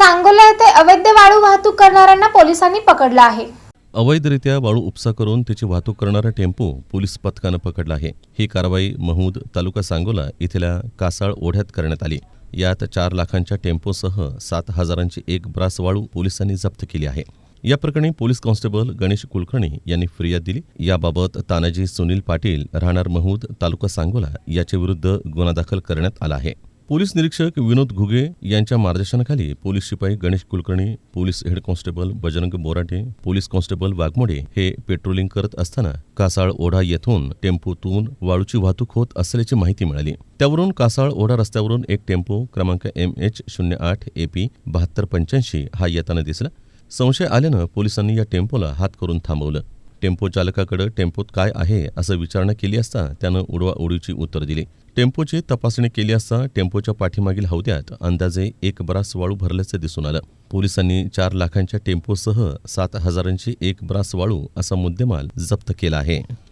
सांगोला येथे अवैध वाळू वाहतूक करणाऱ्यांना पोलिसांनी पकडलं आहे। अवैधरित्या वाळू उपसा करून त्याची वाहतूक करणारा टेम्पो पोलीस पथकानं पकडला आहे। ही कारवाई महूद तालुका सांगोला इथल्या कासाळ ओढ्यात करण्यात आली। यात 4 लाखांच्या टेम्पोसह 7,000ची एक ब्रास वाळू पोलिसांनी जप्त केली आहे। या प्रकरणी पोलीस कॉन्स्टेबल गणेश कुलकर्णी यांनी फिर्याद दिली। याबाबत तानाजी सुनील पाटील राहणार महूद तालुका सांगोला याच्या विरुद्ध गुन्हा दाखल करण्यात आला आहे। पोलीस निरीक्षक विनोद घुगे यांच्या मार्गदर्शनाखाली पोलीस शिपाई Ganesh Kulkarni, police head constable Bajrang Borate, police constable Waghmode हे पेट्रोलिंग करत असताना कासाळ ओढा येथून टेम्पोतून वाळूची वाहतूक होत असल्याची माहिती मिळाली। त्यावरून कासाळ ओढा रस्त्यावरून एक टेम्पो क्रमांक MH08 AP 7285 हा येताना दिसला। संशय आल्यानं पोलिसांनी या टेम्पोला हात करून थांबवलं। टेम्पो चालकाकडे टेम्पोत काय आहे असं विचारणा केली असता त्यानं उडवाउडवीची उत्तर दिली। टेम्पोची तपासणी केली असता टेम्पोच्या पाठीमागील हौद्यात अंदाजे 1 ब्रास वाळू भरल्याचं दिसून आलं। पोलिसांनी 4 लाखांच्या टेम्पोसह 7,000ची एक ब्रास वाळू असा मुद्देमाल जप्त केला आहे।